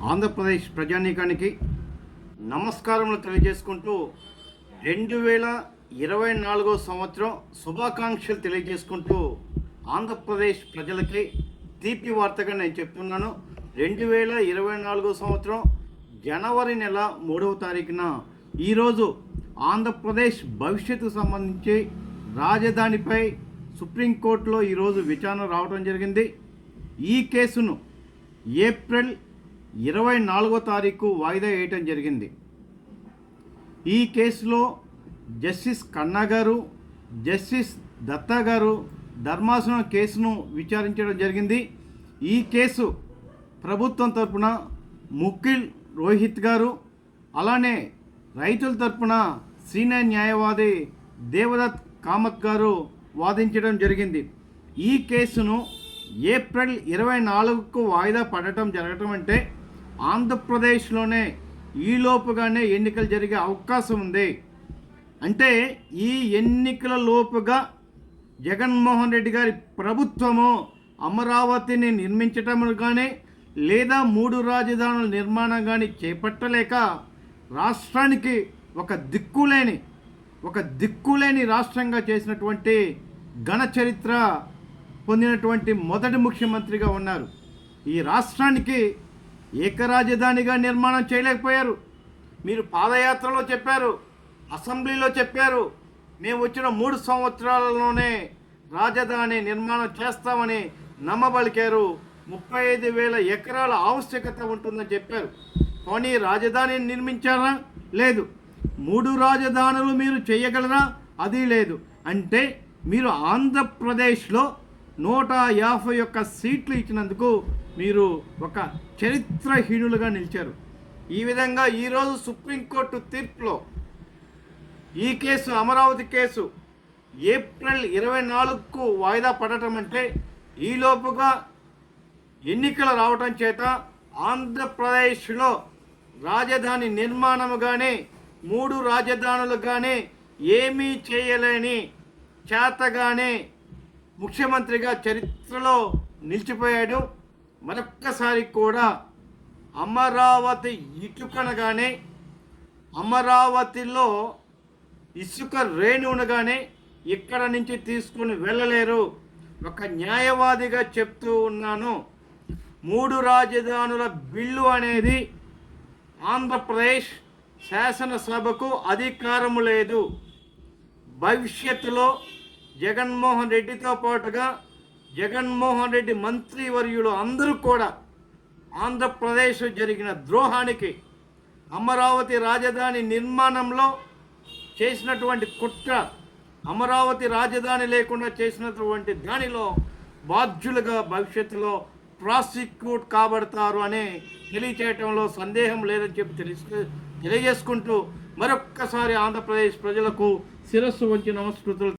ఆంధ్రప్రదేశ్ ప్రజానీకానికి నమస్కారములు తెలియజేసుకుంటూ 2024 సంవత్సరం శుభాకాంక్షలు తెలియజేసుకుంటూ ఆంధ్రప్రదేశ్ ప్రజలకి తీపి వార్తగా నేను చెప్తున్నాను. 2024 సంవత్సరం జనవరి నెల 3వ తారీఖున ఈరోజు ఆంధ్రప్రదేశ్ భవిష్యత్తుకు సంబంధించి రాజధానిపై సుప్రీంకోర్టులో ఈరోజు విచారణ రావడం జరిగింది. ఈ కేసును ఏప్రిల్ 24వ తారీఖు వాయిదా వేయటం జరిగింది. ఈ కేసులో జస్టిస్ కన్నా గారు, జస్టిస్ దత్తా గారు ధర్మాసనం కేసును విచారించడం జరిగింది. ఈ కేసు ప్రభుత్వం తరపున ముఖిల్ రోహిత్ గారు, అలానే రైతుల తరపున సీనియర్ న్యాయవాది దేవదత్ కామత్ గారు వాదించడం జరిగింది. ఈ కేసును ఏప్రిల్ 24కు వాయిదా పడటం జరగటం అంటే ఆంధ్రప్రదేశ్లోనే ఈలోపుగానే ఎన్నికలు జరిగే అవకాశం ఉంది. అంటే ఈ ఎన్నికల లోపుగా జగన్మోహన్ రెడ్డి గారి ప్రభుత్వము అమరావతిని నిర్మించటం కానీ లేదా 3 రాజధానుల నిర్మాణం కానీ చేపట్టలేక రాష్ట్రానికి ఒక దిక్కులేని రాష్ట్రంగా చేసినటువంటి ఘన చరిత్ర పొందినటువంటి మొదటి ముఖ్యమంత్రిగా ఉన్నారు. ఈ రాష్ట్రానికి ఏకరాజధానిగా నిర్మాణం చేయలేకపోయారు. మీరు పాదయాత్రలో చెప్పారు, అసెంబ్లీలో చెప్పారు, మేము వచ్చిన 3 సంవత్సరాలలోనే రాజధాని నిర్మాణం చేస్తామని నమ్మబలికారు. 35,000 ఎకరాల ఆవశ్యకత ఉంటుందని చెప్పారు. కానీ రాజధానిని నిర్మించారా? లేదు. 3 రాజధానులు మీరు చేయగలరా? అది లేదు. అంటే మీరు ఆంధ్రప్రదేశ్లో 151 సీట్లు ఇచ్చినందుకు మీరు ఒక చరిత్రహీనులుగా నిలిచారు. ఈ విధంగా ఈరోజు సుప్రీంకోర్టు తీర్పులో ఈ కేసు, అమరావతి కేసు ఏప్రిల్ 24కు వాయిదా పడటం అంటే ఈలోపుగా ఎన్నికలు రావటం చేత ఆంధ్రప్రదేశ్లో రాజధాని నిర్మాణము కానీ 3 రాజధానులు కానీ ఏమీ చేయలేని చేతగానే ముఖ్యమంత్రిగా చరిత్రలో నిలిచిపోయాడు. మరొక్కసారి కూడా అమరావతి ఇటుకనగానే, అమరావతిలో ఇసుక రేణువునగానే ఇక్కడ నుంచి తీసుకుని వెళ్ళలేరు. ఒక న్యాయవాదిగా చెప్తూ ఉన్నాను, 3 రాజధానుల బిల్లు అనేది ఆంధ్రప్రదేశ్ శాసనసభకు అధికారము లేదు. భవిష్యత్తులో జగన్మోహన్ రెడ్డితో పాటుగా జగన్మోహన్ రెడ్డి మంత్రివర్యులు అందరూ కూడా ఆంధ్రప్రదేశ్ జరిగిన ద్రోహానికి, అమరావతి రాజధాని నిర్మాణంలో చేసినటువంటి కుట్ర, అమరావతి రాజధాని లేకుండా చేసినటువంటి దానిలో బాధ్యులుగా భవిష్యత్తులో ప్రాసిక్యూట్ కాబడతారు అని తెలియచేయటంలో సందేహం లేదని చెప్పి తెలియజేసుకుంటూ మరొక్కసారి ఆంధ్రప్రదేశ్ ప్రజలకు శిరస్సు వంచి నమస్కృతులు